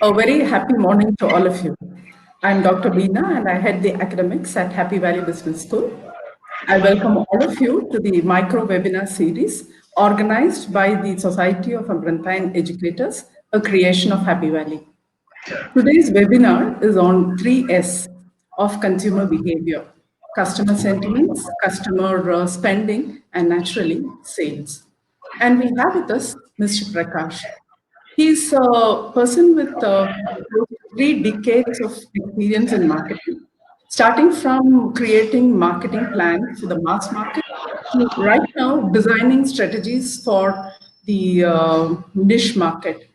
A very happy morning to all of you. I'm Dr. Beena and I head the academics at Happy Valley Business School. I welcome all of you to the Micro Webinar Series organized by the Society of Ambrantine Educators, a creation of Happy Valley. Today's webinar is on 3S of consumer behavior: customer sentiments, customer spending, and naturally, sales. And we have with us Mr. Prakash. He's a person with close to 3 decades of experience in marketing, starting from creating marketing plans for the mass market to right now designing strategies for the niche market.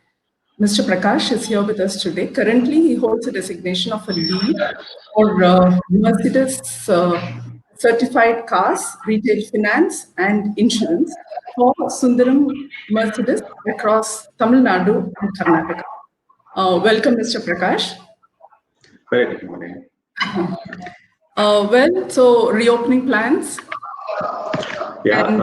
Mr. Prakash is here with us today. Currently, he holds a designation of a lead for Mercedes certified cars, retail finance, and insurance for Sundaram Mercedes across Tamil Nadu and Karnataka. Welcome, Mr. Prakash. Very good morning. So reopening plans, and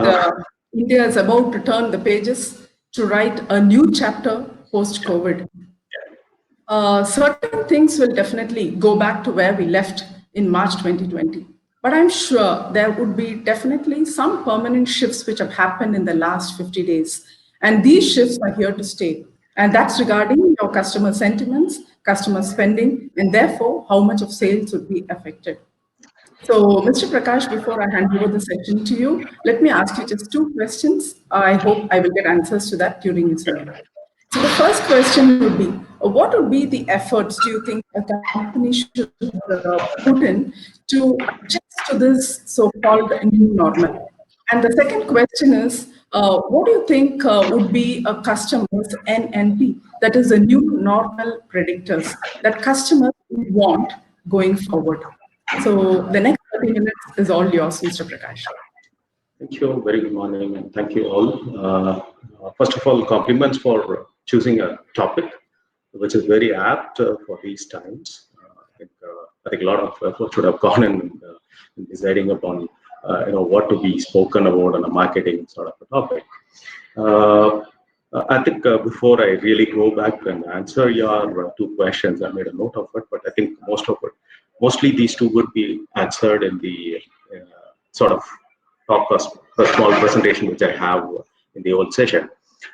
India is about to turn the pages to write a new chapter post-COVID. Certain things will definitely go back to where we left in March 2020. But I'm sure there would be definitely some permanent shifts which have happened in the last 50 days. And these shifts are here to stay. And that's regarding your customer sentiments, customer spending, and therefore how much of sales would be affected. So, Mr. Prakash, before I hand over the session to you, let me ask you just 2 questions. I hope I will get answers to that during your session. So the first question would be, what would be the efforts do you think a company should put in to adjust to this so-called new normal? And the second question is, what do you think would be a customer's NNP, that is a new normal predictors that customers want going forward? So the next 30 minutes is all yours, Mr. Prakash. Thank you. Very good morning, and thank you all. First of all, compliments for choosing a topic which is very apt for these times. I think a lot of effort should have gone in deciding upon what to be spoken about on a marketing sort of a topic. I think before I really go back and answer your 2 questions, I made a note of it, but I think mostly these 2 would be answered in the sort of talk, a small presentation which I have in the old session.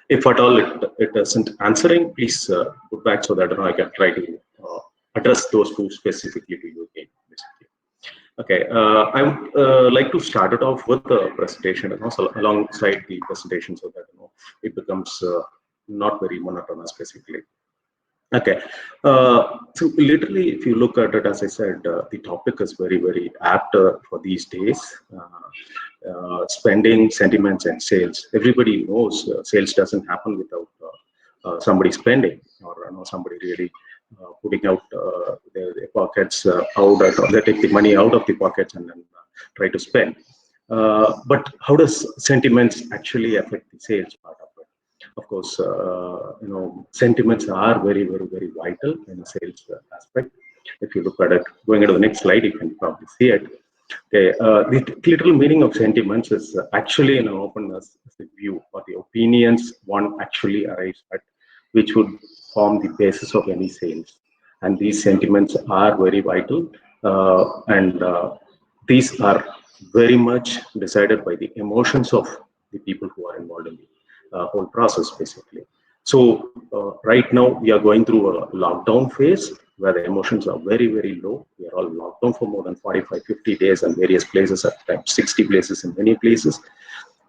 If at all it isn't answering, please put back so that I can try to address those 2 specifically to you again. Okay, I would like to start it off with the presentation and also alongside the presentation so that it becomes not very monotonous basically. Okay, so literally, if you look at it, as I said, the topic is very, very apt for these days. Spending, sentiments, and sales. Everybody knows sales doesn't happen without somebody spending or somebody really putting out their pockets out, or they take the money out of the pockets and then try to spend. But how does sentiments actually affect the sales part of it? Of course, sentiments are very, very, very vital in the sales aspect. If you look at it, going into the next slide, you can probably see it. Okay, the literal meaning of sentiments is actually an openness, the view or the opinions one actually arrives at, which would form the basis of any sales. And these sentiments are very vital, and these are very much decided by the emotions of the people who are involved in the whole process, basically. So right now we are going through a lockdown phase where the emotions are very, very low. We are all locked down for more than 45-50 days in various places, at times 60 places in many places.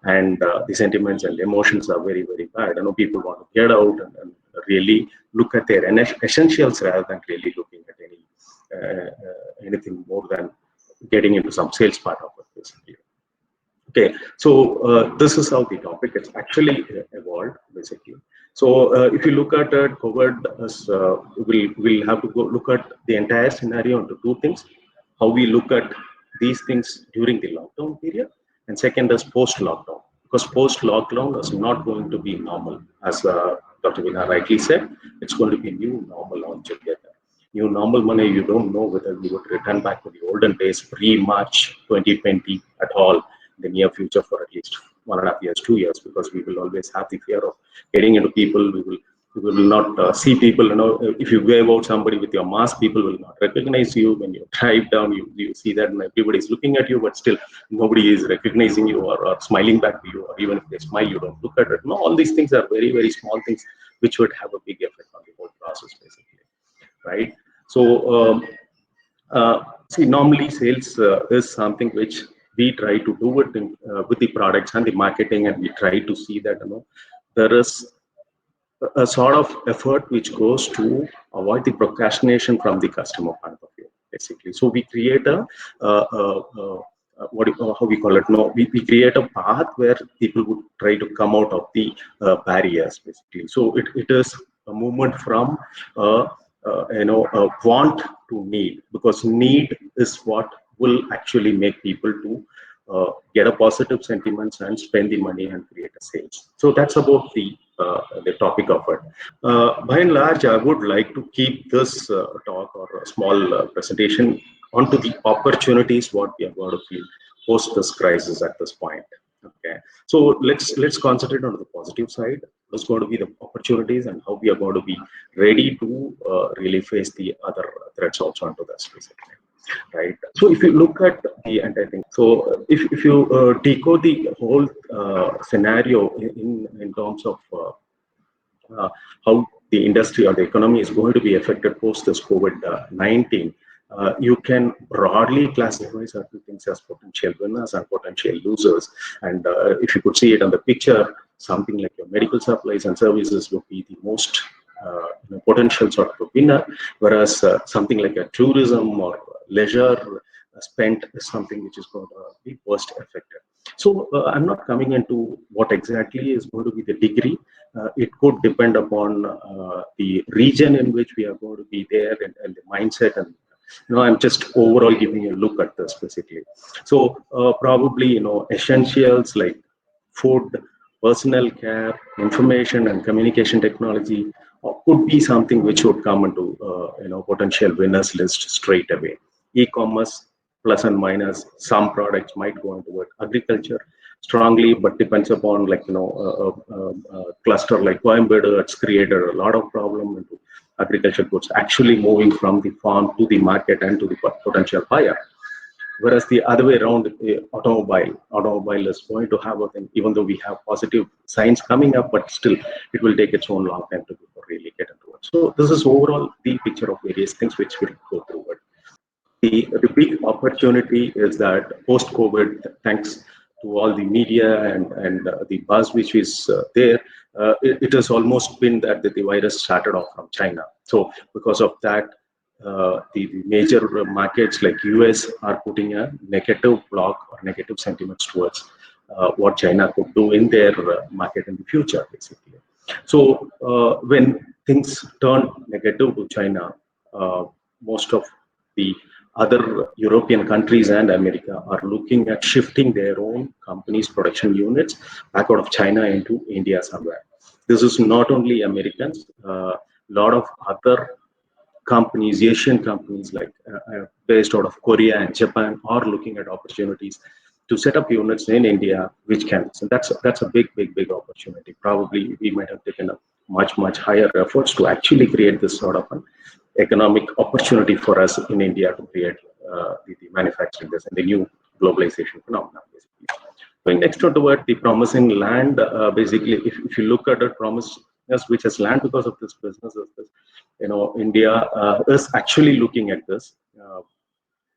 And the sentiments and emotions are very, very bad. I know people want to get out and really look at their essentials rather than really looking at anything more than getting into some sales part of it, basically. Okay, so this is how the topic is actually evolved, basically. So if you look at it, covered as we'll have to go look at the entire scenario into 2 things: how we look at these things during the lockdown period, and second is post-lockdown, because post-lockdown is not going to be normal, as Dr. Veena rightly said. It's going to be new normal altogether. New normal money, you don't know whether we would return back to the olden days pre-March 2020 at all. The near future for at least 1.5 years, 2 years, because we will always have the fear of getting into people. We will not see people. If you wave out somebody with your mask, people will not recognize you. When you drive down, you see that everybody is looking at you, but still nobody is recognizing you or smiling back to you, or even if they smile, you don't look at it. No, all these things are very, very small things which would have a big effect on the whole process, basically, right? So see, normally sales is something which we try to do it with the products and the marketing, and we try to see that there is a sort of effort which goes to avoid the procrastination from the customer point of view, basically. So we create how we call it? No, we create a path where people would try to come out of the barriers, basically. So it is a movement from a want to need, because need is what will actually make people to get a positive sentiments and spend the money and create a sales. So that's about the topic of it. By and large, I would like to keep this talk or a small presentation onto the opportunities what we are going to feel post this crisis at this point. Okay, so let's concentrate on the positive side. What's going to be the opportunities and how we are going to be ready to really face the other threats also onto this, basically. Right. So if you look at the entire thing, so if you decode the whole scenario in terms of how the industry or the economy is going to be affected post this COVID-19, you can broadly classify certain things as potential winners and potential losers. And if you could see it on the picture, something like your medical supplies and services would be the most potential sort of a winner, whereas something like a tourism or leisure spent is something which is going to be worst affected. So I'm not coming into what exactly is going to be the degree. It could depend upon the region in which we are going to be there, and the mindset, and I'm just overall giving a look at this, basically. So probably essentials like food, personal care, information and communication technology could be something which would come into potential winners list straight away. E-commerce, plus and minus, some products might go into it. Agriculture strongly, but depends upon a cluster like Coimbatore. It's created a lot of problem into agriculture goods actually moving from the farm to the market and to the potential buyer. Whereas the other way around, automobile is going to have a thing, even though we have positive signs coming up, but still it will take its own long time to really get into it. So this is overall the picture of various things which will go through it. The big opportunity is that post-COVID, thanks to all the media and the buzz which is there, it has almost been that the virus started off from China. So because of that, the major markets like US are putting a negative block or negative sentiments towards what China could do in their market in the future, basically. So when things turn negative to China, most of the other European countries and America are looking at shifting their own companies' production units back out of China into India somewhere. This is not only Americans, a lot of other companies, Asian companies like based out of Korea and Japan are looking at opportunities to set up units in India, which can. So that's a big opportunity. Probably we might have taken a much higher efforts to actually create this sort of an economic opportunity for us in India to create the manufacturing this and the new globalization phenomenon, basically. Going next to toward the promising land, basically, if you look at it, promise which has land because of this business, India is actually looking at this.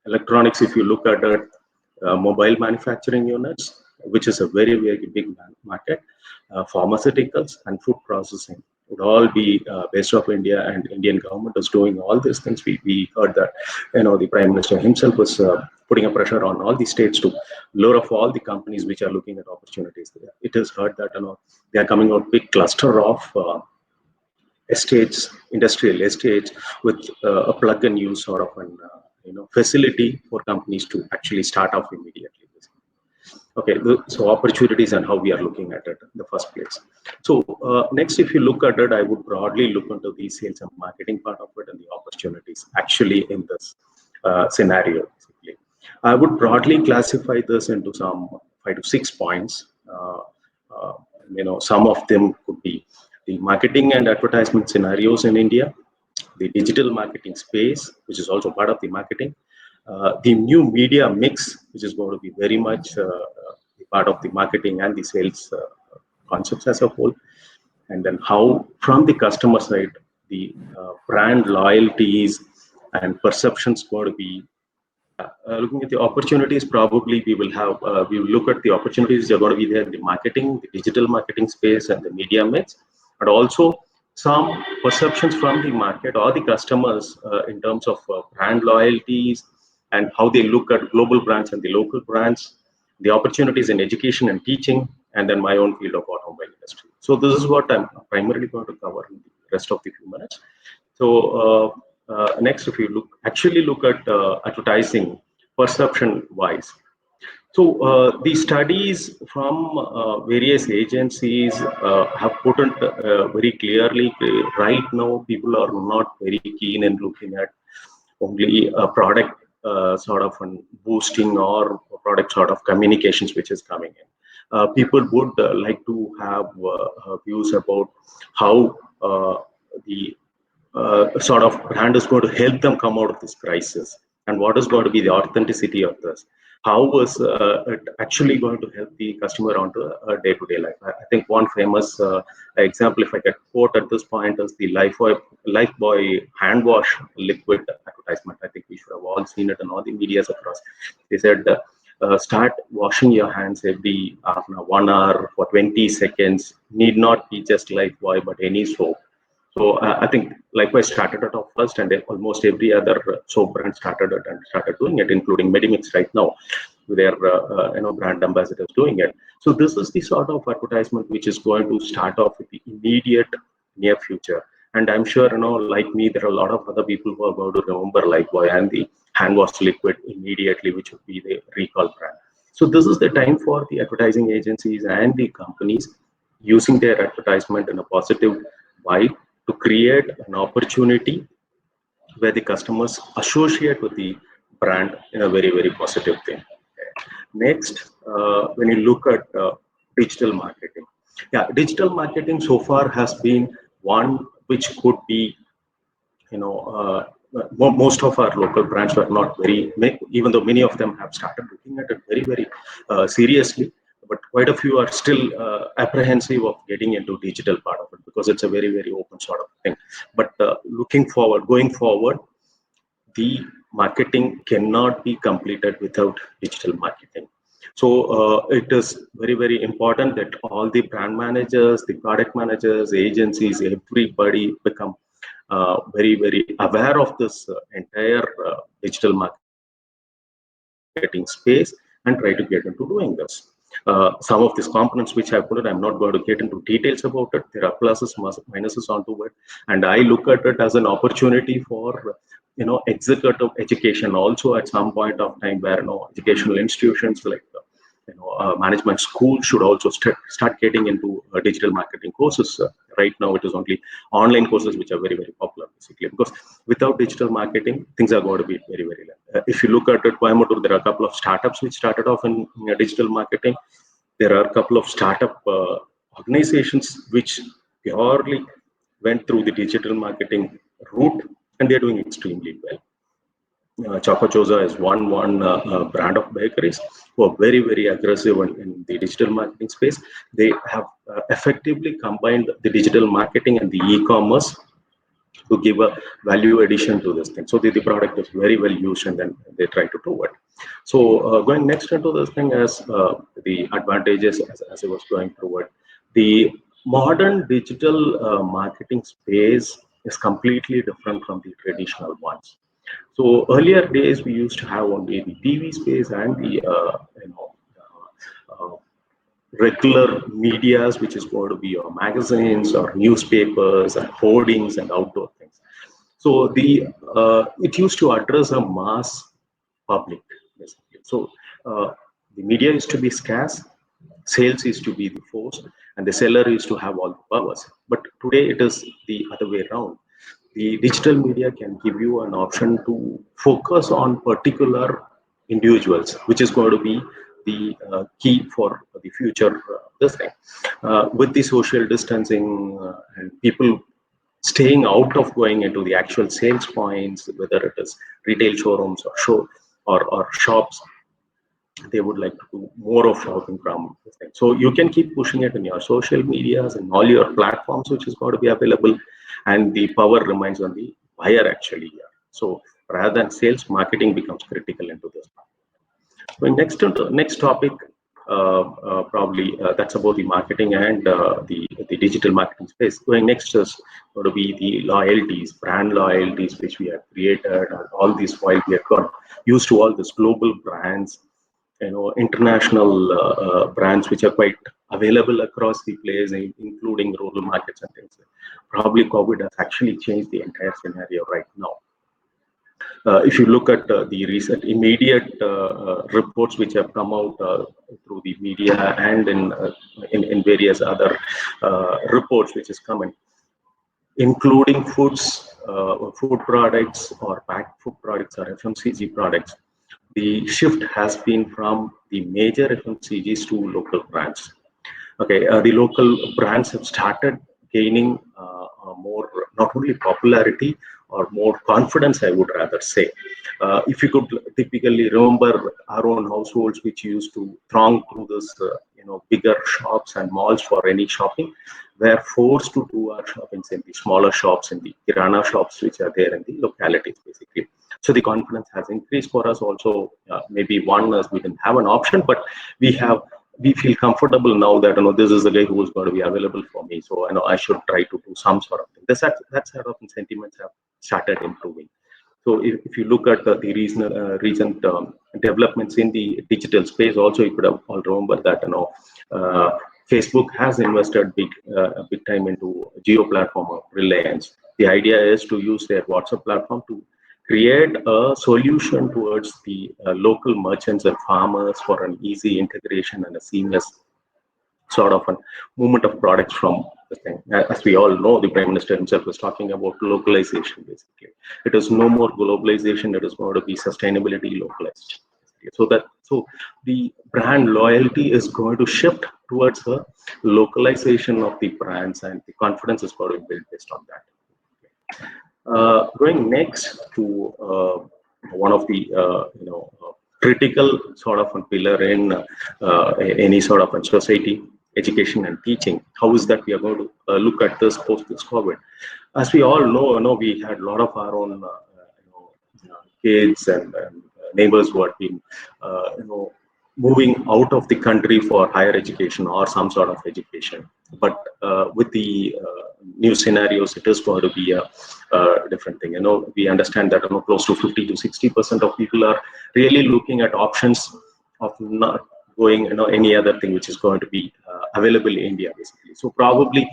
Electronics, if you look at it, mobile manufacturing units, which is a very big market, pharmaceuticals and food processing would all be based off India, and Indian government is doing all these things. We heard that the Prime Minister himself was putting a pressure on all the states to lure off all the companies which are looking at opportunities there. It is heard that they are coming out big cluster of estates, industrial estates, with a plug and use sort of an facility for companies to actually start off immediately. Okay, so opportunities and how we are looking at it in the first place. So next, if you look at it, I would broadly look into the sales and marketing part of it and the opportunities actually in this scenario. Basically, I would broadly classify this into some 5 to 6 points. Some of them could be the marketing and advertisement scenarios in India, the digital marketing space, which is also part of the marketing, the new media mix, which is going to be very much part of the marketing and the sales concepts as a whole, and then how from the customer side the brand loyalties and perceptions going to be looking at the opportunities. Probably we will look at the opportunities that are going to be there in the marketing, the digital marketing space, and the media mix, and also some perceptions from the market or the customers in terms of brand loyalties and how they look at global brands and the local brands, the opportunities in education and teaching, and then my own field of automobile industry. So this is what I'm primarily going to cover in the rest of the few minutes. So next, if you actually look at advertising perception wise, so the studies from various agencies have put it very clearly. Right now, people are not very keen in looking at only a product sort of boosting or product sort of communications which is coming in. People would like to have views about how the sort of brand is going to help them come out of this crisis, and what is going to be the authenticity of this. How is it actually going to help the customer onto a day-to-day life? I think one famous example, if I get quote at this point, is the Lifebuoy hand wash liquid advertisement. I think we should have all seen it in all the medias across. They said, start washing your hands every 1 hour for 20 seconds. Need not be just Lifebuoy, but any soap. So I think likewise started it off first, and almost every other soap brand started it and started doing it, including Medimix right now, with their brand ambassadors doing it. So this is the sort of advertisement which is going to start off with the immediate near future. And I'm sure, like me, there are a lot of other people who are going to remember Lifebuoy and the hand wash liquid immediately, which would be the recall brand. So this is the time for the advertising agencies and the companies using their advertisement in a positive vibe to create an opportunity where the customers associate with the brand in a very, very positive thing. Next, when you look at digital marketing, digital marketing so far has been one which could be, most of our local brands were not very, even though many of them have started looking at it very, very seriously, but quite a few are still apprehensive of getting into digital part of it because it's a very, very open sort of thing. But going forward, the marketing cannot be completed without digital marketing. So it is very, very important that all the brand managers, the product managers, agencies, everybody become very, very aware of this entire digital marketing space and try to get into doing this. Some of these components which I put it, I'm not going to get into details about it. There are pluses, minuses onto it, and I look at it as an opportunity for executive education also at some point of time, where educational institutions like management school should also start getting into digital marketing courses. Right now, it is only online courses which are very, very popular, basically, because without digital marketing, things are going to be very, very low. If you look at it, Coimbatore, there are a couple of startups which started off in digital marketing. There are a couple of startup organizations which purely went through the digital marketing route, and they're doing extremely well. Choco Choza is one brand of bakeries who are very, very aggressive in the digital marketing space. They have effectively combined the digital marketing and the e-commerce to give a value addition to this thing. So the product is very well used, and then they try to do it. So going next into this thing as the advantages, as I was going through it, the modern digital marketing space is completely different from the traditional ones. So earlier days, we used to have only the TV space and the regular medias, which is going to be your magazines or newspapers and hoardings and outdoor things. So it used to address a mass public, basically. So the media used to be scarce, sales used to be the force, and the seller used to have all the powers. But today it is the other way around. The digital media can give you an option to focus on particular individuals, which is going to be the key for the future this thing. With the social distancing and people staying out of going into the actual sales points, whether it is retail showrooms or shops, they would like to do more of shopping from this thing. So you can keep pushing it in your social medias and all your platforms, which is going to be available, and the power remains on the buyer actually here. So rather than sales, marketing becomes critical into this. So next topic, probably that's about the marketing and the digital marketing space. Going next is going to be the loyalties, brand loyalties, which we have created, and all these while we have got used to all these global brands, international brands which are quite available across the place, including rural markets and things. Probably COVID has actually changed the entire scenario right now. If you look at the recent immediate reports which have come out through the media and in various other reports which is coming, including food products or packed food products or FMCG products, the shift has been from the major FMCGs to local brands. Okay, the local brands have started gaining more, not only popularity or more confidence, I would rather say. If you could typically remember our own households, which used to throng through this, bigger shops and malls for any shopping, were forced to do our shoppings in the smaller shops, in the kirana shops, which are there in the localities, basically. So the confidence has increased for us also. Maybe one, as we didn't have an option, but we feel comfortable now that this is the guy who is going to be available for me. So I should try to do some sort of thing. That sort of sentiments have started improving. So if you look at the recent developments in the digital space, also you could have all remember that Facebook has invested big time into Geo platform of Reliance. The idea is to use their WhatsApp platform to create a solution towards the local merchants and farmers for an easy integration and a seamless sort of a movement of products from the thing. As we all know, the Prime Minister himself was talking about localization, basically. It is no more globalization, it is going to be sustainability localized. So the brand loyalty is going to shift towards the localization of the brands, and the confidence is going to be built based on that. Going next to one of the critical sort of a pillar in any sort of a society, education and teaching. How is that we are going to look at this post this COVID? As we all know, we had a lot of our own kids and neighbors who had been moving out of the country for higher education or some sort of education. But with the new scenarios, it is going to be a different thing. We understand that close to 50 to 60% of people are really looking at options of not going any other thing which is going to be available in India, basically. So probably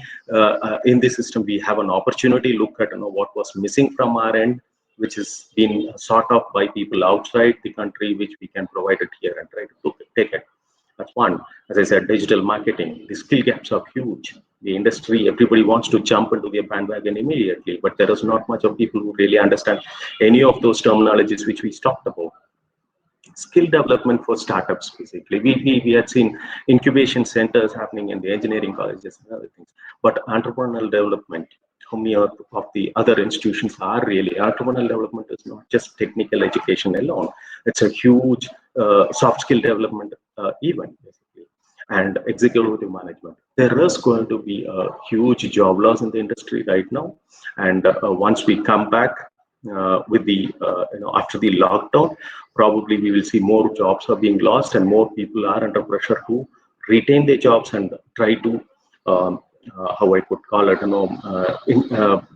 in this system we have an opportunity look at what was missing from our end, which has been sought of by people outside the country, which we can provide it here and try to take it. That's one. As I said, digital marketing, the skill gaps are huge. The industry, everybody wants to jump into their bandwagon immediately, but there is not much of people who really understand any of those terminologies which we talked about. Skill development for startups, basically. We had seen incubation centers happening in the engineering colleges and other things, but entrepreneurial development, how many of the other institutions are really? Entrepreneurial development is not just technical education alone. It's a huge soft skill development event, basically. And executive management. There is going to be a huge job loss in the industry right now. And once we come back with the, after the lockdown, probably we will see more jobs are being lost and more people are under pressure to retain their jobs and try to how I could call it,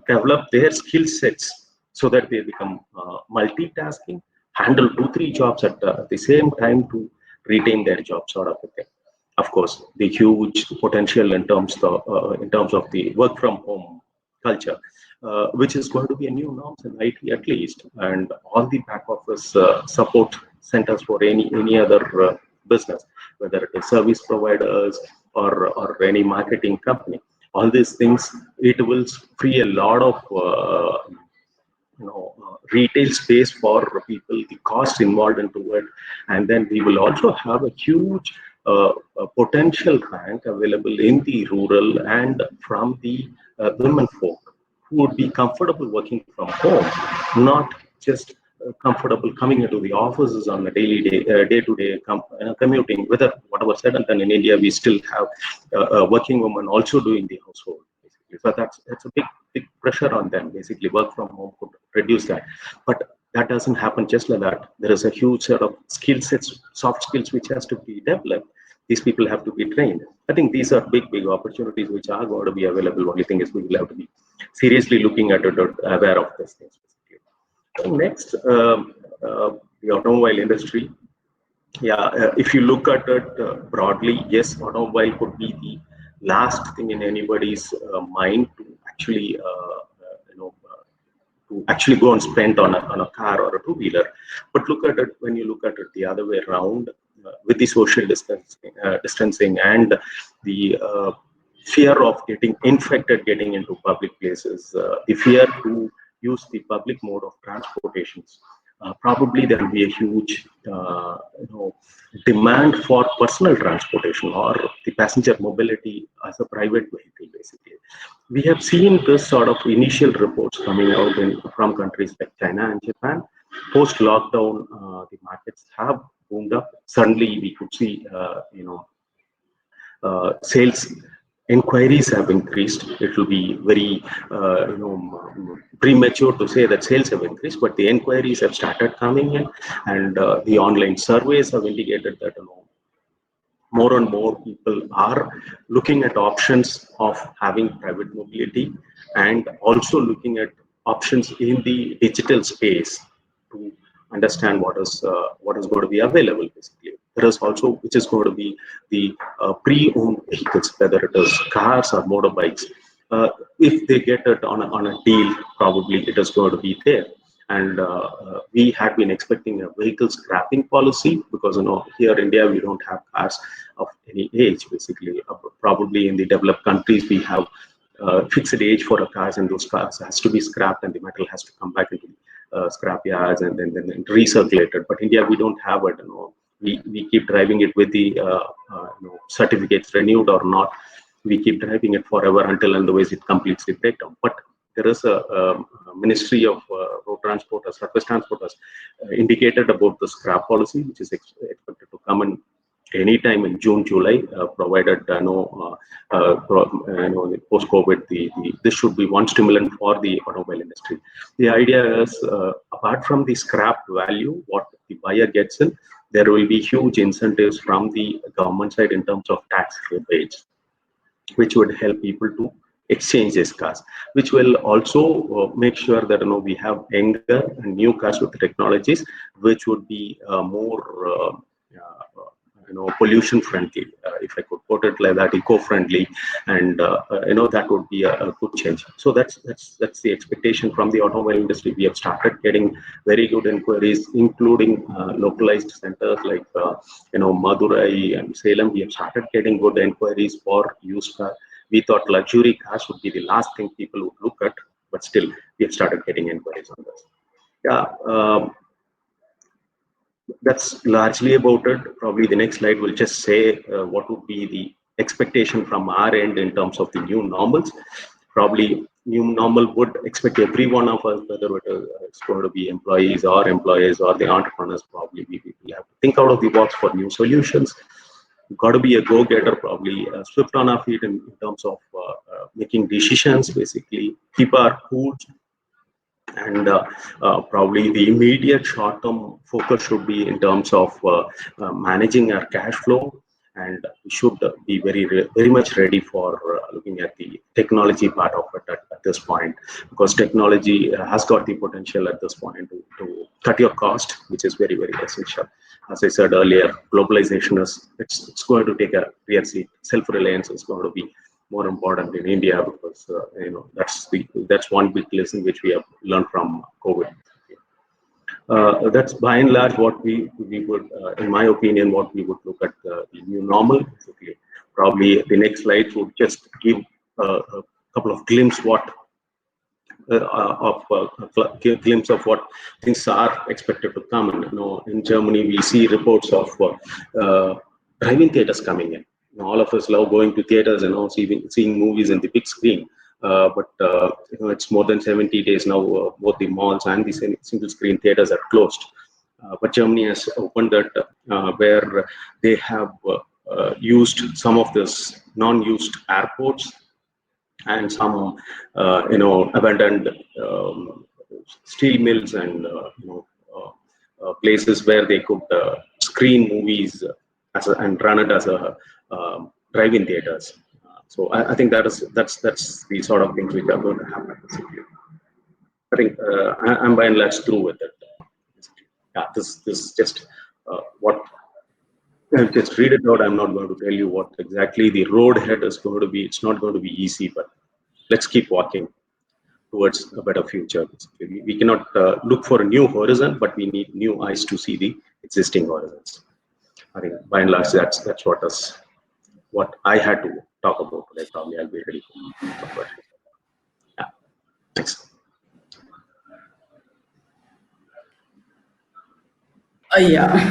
develop their skill sets so that they become multitasking, handle 2-3 jobs at the same time to retain their job, sort of a thing. Of course, the huge potential in terms of the work from home culture, which is going to be a new norm in IT at least, and all the back office support centers for any other business, whether it is service providers or any marketing company. All these things, it will free a lot of retail space for people, the cost involved into it, and then we will also have a huge potential bank available in the rural and from the women folk who would be comfortable working from home, not just comfortable coming into the offices on a day-to-day commuting. Whether whatever said and done in India, we still have working women also doing the household. Basically. So that's a big pressure on them. Basically, work from home could reduce that, but that doesn't happen just like that. There is a huge set of skill sets, soft skills, which has to be developed. These people have to be trained. I think these are big opportunities which are going to be available. Only thing is we will have to be seriously looking at it or aware of these things. So next, the automobile industry. Yeah, if you look at it broadly, yes, automobile could be the last thing in anybody's mind to actually, to actually go and spend on a car or a two-wheeler. But look at it when you look at it the other way around, with the social distancing and the fear of getting infected, getting into public places, the fear to use the public mode of transportations. Probably there will be a huge demand for personal transportation or the passenger mobility as a private vehicle, basically. We have seen this sort of initial reports coming out from countries like China and Japan. Post lockdown, the markets have boomed up. Suddenly, we could see, sales inquiries have increased. It will be very, premature to say that sales have increased, but the inquiries have started coming in, and the online surveys have indicated that more and more people are looking at options of having private mobility and also looking at options in the digital space to understand what is going to be available. Basically, there is also which is going to be the pre-owned vehicles, whether it is cars or motorbikes. If they get it on a deal, probably it is going to be there. And we had been expecting a vehicle scrapping policy because here in India we don't have cars of any age. Basically, probably in the developed countries we have fixed age for a cars, and those cars has to be scrapped and the metal has to come back into scrap yards and then recirculated. But India we don't have it. We keep driving it with the certificates renewed or not. We keep driving it forever until and otherwise it completes the breakdown. But there is a Ministry of Road Transport or Surface Transport has indicated about the scrap policy, which is expected to come in anytime in June, July, provided post-COVID, this should be one stimulant for the automobile industry. The idea is, apart from the scrap value, what the buyer gets in, there will be huge incentives from the government side in terms of tax rebates, which would help people to exchange these cars, which will also make sure that we have younger and new cars with technologies which would be more pollution friendly, if I could put it like that, eco-friendly, and that would be a good change. So that's the expectation from the automobile industry. We have started getting very good inquiries, including localized centers like Madurai and Salem. We have started getting good inquiries for used cars. We thought luxury cars would be the last thing people would look at, but still we have started getting inquiries on this. Yeah. That's largely about it. Probably the next slide will just say what would be the expectation from our end in terms of the new normals. Probably new normal would expect every one of us, whether it's going to be employees or the entrepreneurs, probably we have to think out of the box for new solutions. We've got to be a go-getter, probably swift on our feet in terms of making decisions, basically keep our cool. And probably the immediate short-term focus should be in terms of managing our cash flow, and we should be very much ready for looking at the technology part of it at this point, because technology has got the potential at this point to cut your cost, which is very essential. As I said earlier, globalization it's going to take a real seat. Self-reliance is going to be more important in India, because that's one big lesson which we have learned from COVID. That's by and large what we would, in my opinion, what we would look at the new normal. Probably the next slide would just give a couple of glimpses what a glimpse of what things are expected to come. And in Germany, we see reports of driving theaters coming in. All of us love going to theaters and seeing movies in the big screen. But it's more than 70 days now. Both the malls and the single screen theaters are closed. But Germany has opened that, where they have used some of this non-used airports and some abandoned steel mills and places where they could screen movies and run it as a drive-in theaters. So I think that's the sort of things which are going to happen. Basically. I think I'm by and large through with it. Yeah, this just what. I'll just read it out. I'm not going to tell you what exactly the road ahead is going to be. It's not going to be easy, but let's keep walking towards a better future. We cannot look for a new horizon, but we need new eyes to see the existing horizons. I think by and large, that's what I had to talk about today. Probably I'll be ready for questions. Yeah. Thanks. Yeah.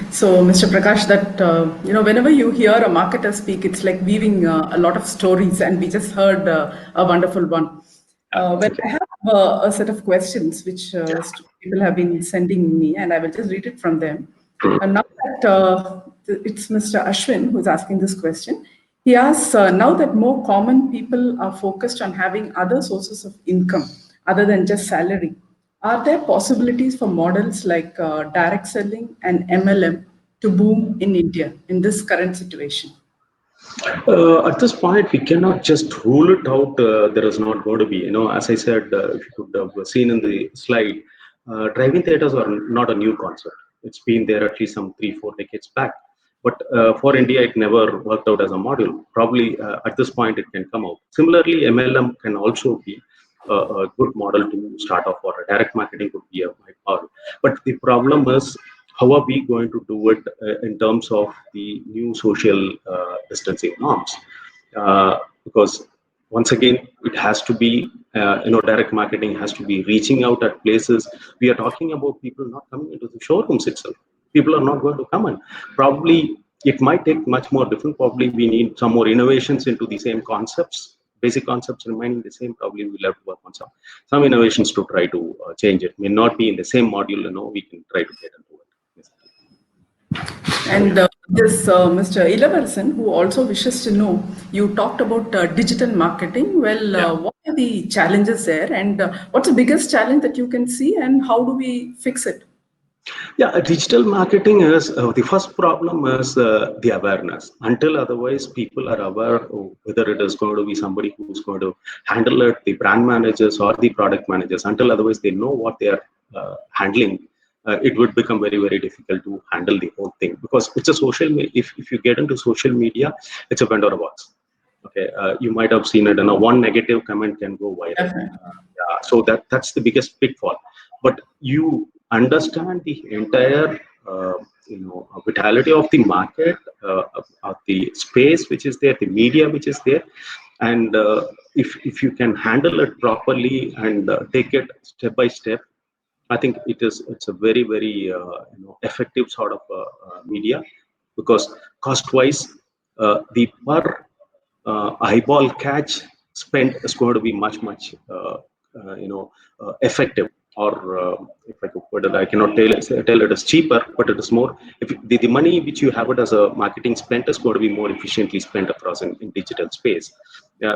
So, Mr. Prakash, that whenever you hear a marketer speak, it's like weaving a lot of stories, and we just heard a wonderful one. When I have a set of questions which people have been sending me, and I will just read it from them. And now that it's Mr. Ashwin who's asking this question, he asks, now that more common people are focused on having other sources of income other than just salary, are there possibilities for models like direct selling and MLM to boom in India in this current situation? At this point, we cannot just rule it out. There is not going to be, as I said, if you could have seen in the slide, driving theaters are not a new concept. It's been there at least some 3-4 decades back. But for India, it never worked out as a model. Probably at this point, it can come out. Similarly, MLM can also be a good model to start off, or a direct marketing could be a model. But the problem is, how are we going to do it in terms of the new social distancing norms? Because once again, it has to be, direct marketing has to be reaching out at places. We are talking about people not coming into the showrooms itself. People are not going to come in. Probably it might take much more different. Probably we need some more innovations into the same concepts. Basic concepts remaining the same. Probably we'll have to work on some innovations to try to change it. May not be in the same module. We can try to get into it. And this Mr. Ilavarsan, who also wishes to know, you talked about digital marketing. Well, what are the challenges there, and what's the biggest challenge that you can see, and how do we fix it? Yeah, digital marketing is the first problem is the awareness. Until otherwise people are aware of whether it is going to be somebody who's going to handle it, the brand managers or the product managers. Until otherwise they know what they are handling, it would become very, very difficult to handle the whole thing, because it's a social. If you get into social media, it's a vendor box. Okay, you might have seen it, and one negative comment can go viral. So that's the biggest pitfall. But you understand the entire vitality of the market, of the space which is there, the media which is there, and if you can handle it properly and take it step by step, I think it's a very, very effective sort of media, because cost wise, the per eyeball catch spent is going to be much effective. Or if I could put it, I cannot tell it is cheaper, but it is more. If the money which you have it as a marketing spent is going to be more efficiently spent across in digital space.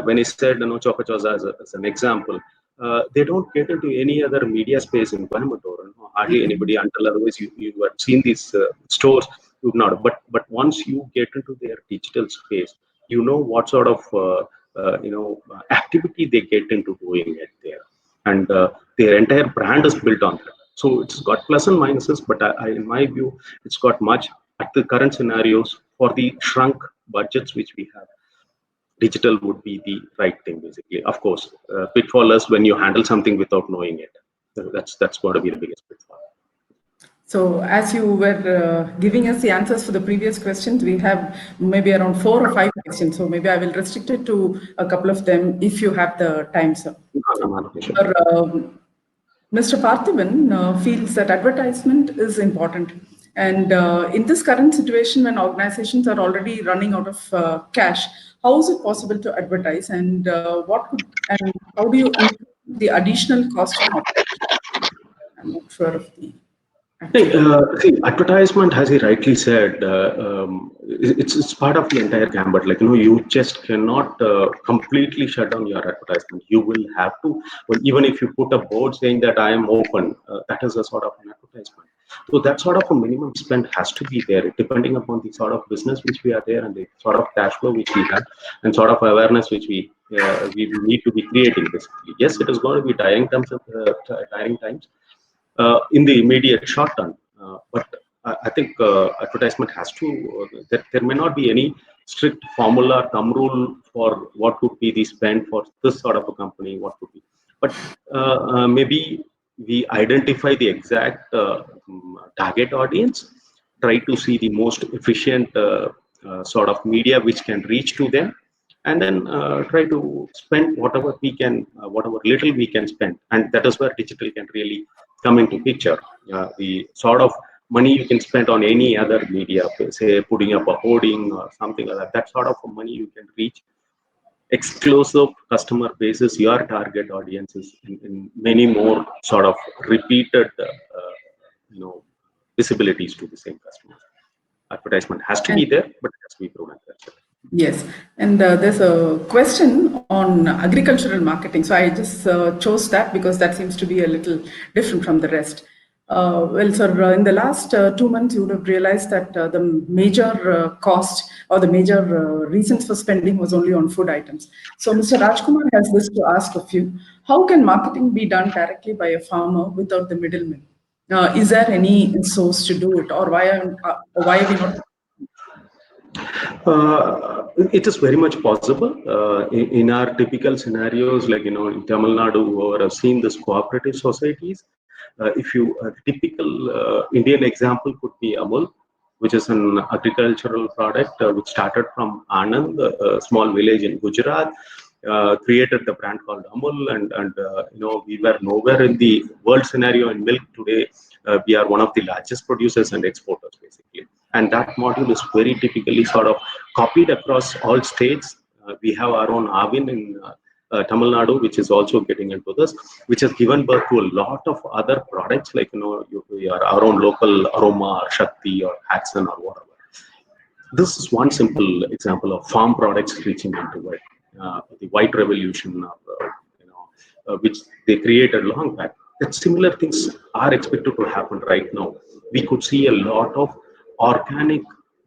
When I said Choco Choza as an example, they don't get into any other media space in Coimbatore. Hardly anybody, until otherwise you have seen these stores. You would not. But once you get into their digital space, you know what sort of activity they get into doing it there, and their entire brand is built on that. So it's got plus and minuses, but in my view, it's got much at the current scenarios for the shrunk budgets which we have. Digital would be the right thing, basically. Of course, pitfall is when you handle something without knowing it. That's going to be the biggest pitfall. So, as you were giving us the answers for the previous questions, we have maybe around 4 or 5 questions, so maybe I will restrict it to a couple of them if you have the time, sir. Sir, Mr. Parthiban feels that advertisement is important. And in this current situation, when organizations are already running out of cash, how is it possible to advertise, and how do you include the additional cost in operation? I'm not sure of the Hey, actual. see, advertisement, as he rightly said, it's part of the entire gambit. Like, you just cannot completely shut down your advertisement. You will have to, well, even if you put a board saying that I am open, that is a sort of an advertisement. So that sort of a minimum spend has to be there, depending upon the sort of business which we are there and the sort of cash flow which we have and sort of awareness which we need to be creating. Basically, yes, it is going to be tiring times in the immediate short term. But I think advertisement has to, there may not be any strict formula, thumb rule for what could be the spend for this sort of a company, what could be. But maybe we identify the exact target audience, try to see the most efficient sort of media which can reach to them, and then try to spend whatever we can, whatever little we can spend, and that is where digital can really come into picture. The sort of money you can spend on any other media, say putting up a hoarding or something like that, that sort of money you can reach exclusive customer bases, your target audiences, in many more sort of repeated, visibilities to the same customers. Advertisement has to be there, but it has to be proven. Yes, and there's a question on agricultural marketing. So I just chose that because that seems to be a little different from the rest. Well, sir, in the last 2 months, you would have realized that the major cost or the major reasons for spending was only on food items. So Mr. Rajkumar has this to ask of you. How can marketing be done directly by a farmer without the middleman? Is there any source to do it, or why are we not? It is very much possible in our typical scenarios, like in Tamil Nadu, who have seen this cooperative societies. If you typical Indian example could be Amul, which is an agricultural product which started from Anand, a small village in Gujarat. Created the brand called Amul, and we were nowhere in the world scenario in milk. Today we are one of the largest producers and exporters, basically, and that model is very typically sort of copied across all states. We have our own Avin in Tamil Nadu, which is also getting into this, which has given birth to a lot of other products, like our own local Aroma or Shakti or Hatson or whatever. This is one simple example of farm products reaching into it. The white revolution, which they created long back. That similar things are expected to happen right now. We could see a lot of organic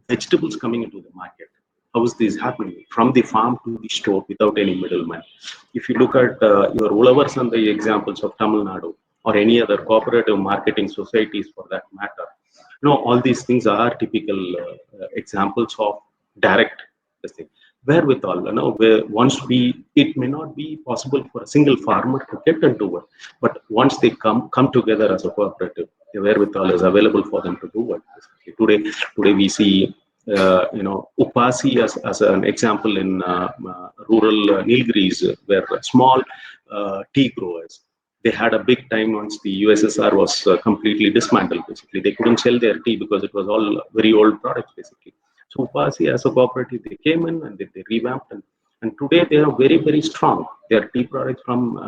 vegetables coming into the market. How is this happening? From the farm to the store without any middleman. If you look at your Ulavars and the examples of Tamil Nadu or any other cooperative marketing societies for that matter, all these things are typical examples of direct thing. Wherewithal, where it may not be possible for a single farmer to get into it, but once they come together as a cooperative, the wherewithal is available for them to do it. Today we see, Upasi as an example in rural Nilgiris, where small tea growers, they had a big time once the USSR was completely dismantled. Basically, they couldn't sell their tea because it was all very old products, basically. So Upasi as a cooperative, they came in and they revamped, and today they are very, very strong. Their tea products from,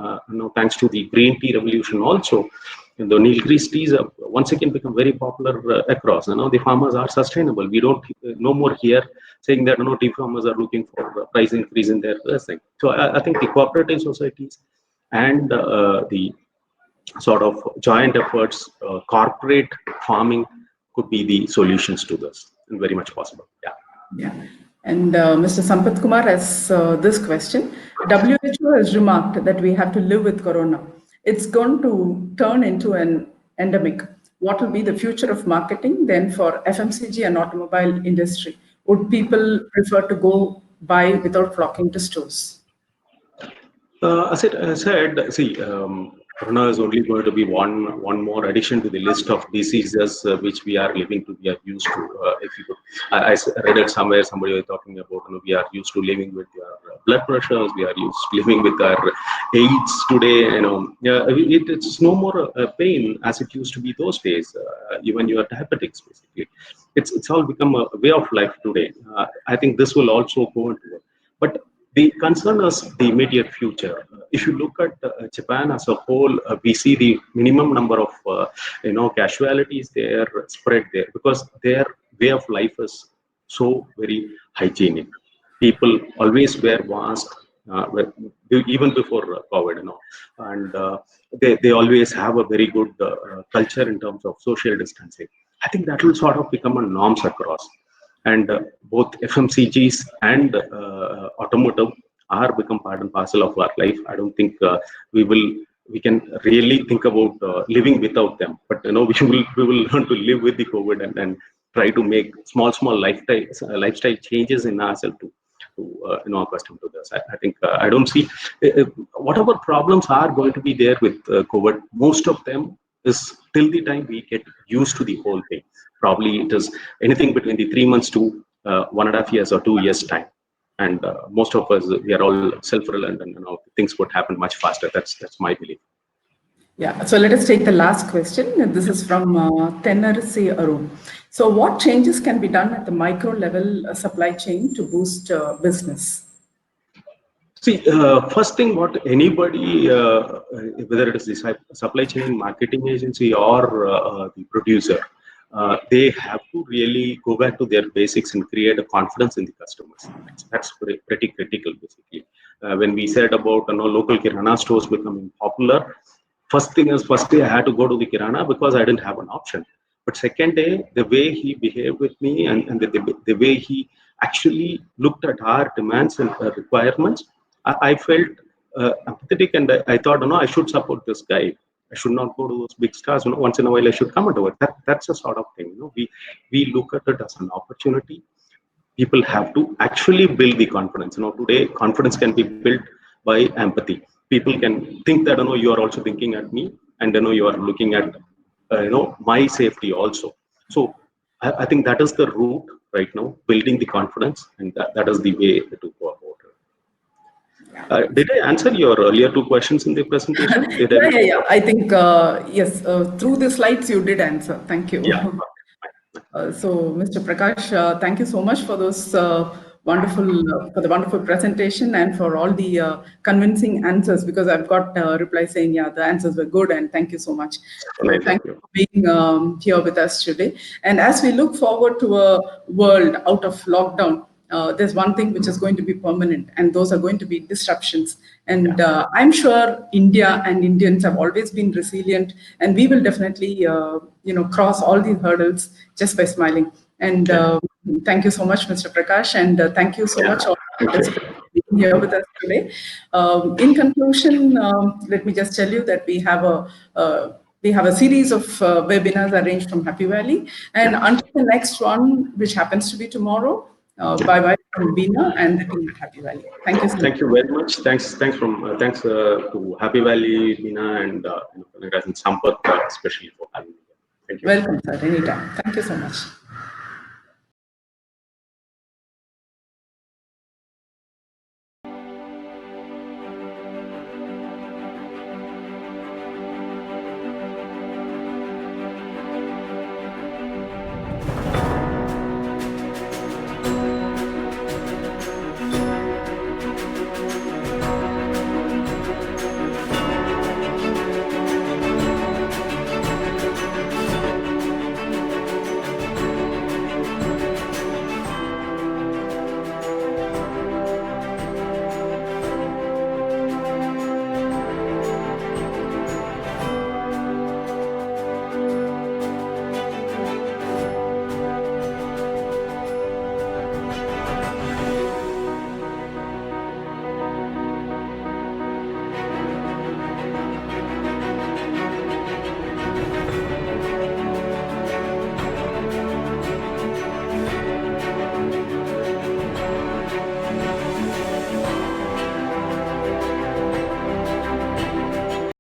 thanks to the green tea revolution also, the Nilgiris teas have once again become very popular across. The farmers are sustainable. We don't no more here saying that tea farmers are looking for a price increase in their thing. So I think the cooperative societies and the sort of joint efforts, corporate farming could be the solutions to this, and very much possible. Yeah. And Mr. Sampath Kumar has this question. WHO has remarked that we have to live with corona. It's going to turn into an endemic. What will be the future of marketing then for FMCG and automobile industry? Would people prefer to go buy without flocking to stores? As I said, see, Corona is only going to be one more addition to the list of diseases which we are we are used to. If you could, read it somewhere. Somebody was talking about, we are used to living with our blood pressures. We are used to living with our AIDS today. Yeah, it's no more pain as it used to be those days. Even your diabetics, basically, it's all become a way of life today. I think this will also go into it, but the concern is the immediate future. If you look at Japan as a whole, we see the minimum number of casualties there spread there because their way of life is so very hygienic. People always wear masks, even before COVID, and they always have a very good culture in terms of social distancing. I think that will sort of become a norms across, and both FMCGs and automotive are become part and parcel of our life. I don't think we can really think about living without them, but we will learn to live with the COVID, and try to make small lifestyle changes in ourselves to accustomed to this. I think I don't see whatever problems are going to be there with COVID. Most of them is till the time we get used to the whole thing. Probably it is anything between the 3 months to 1.5 years or 2 years time. And most of us, we are all self-reliant, and things would happen much faster. That's my belief. Yeah, so let us take the last question. This is from Tenarse Arun. So, what changes can be done at the micro level supply chain to boost business? See, first thing, what anybody, whether it is the supply chain, marketing agency, or the producer, they have to really go back to their basics and create a confidence in the customers. That's pretty critical, basically. When we said about local Kirana stores becoming popular, first day I had to go to the Kirana because I didn't have an option. But second day, the way he behaved with me, and the way he actually looked at our demands and requirements, I felt empathetic, and I thought, I should support this guy. I should not go to those big stars. Once in a while, I should come and do it. That's a sort of thing. We look at it as an opportunity. People have to actually build the confidence. Today confidence can be built by empathy. People can think that you are also thinking at me, and you are looking at my safety also. So I think that is the route right now, building the confidence, and that is the way to go about it. Did I answer your earlier two questions in the presentation? Yeah. I think, yes, through the slides you did answer. Thank you. Yeah. So, Mr. Prakash, thank you so much for those for the wonderful presentation and for all the convincing answers. Because I've got replies saying, yeah, the answers were good, and thank you so much. So, Nice of thank you you. for being here with us today. And as we look forward to a world out of lockdown, there's one thing which is going to be permanent, and those are going to be disruptions. And I'm sure India and Indians have always been resilient, and we will definitely, cross all these hurdles just by smiling. And thank you so much, Mr. Prakash, and thank you so Yeah. much all Thank you. for being here with us today. In conclusion, let me just tell you that we have a series of webinars arranged from Happy Valley, and until the next one, which happens to be tomorrow. Bye bye from Bina and the team at Happy Valley. Thank you so much. Thank you very much. Thanks to Happy Valley, Bina, and and Sampath, especially for having me here. Thank you. Welcome, sir. Anytime. Thank you so much.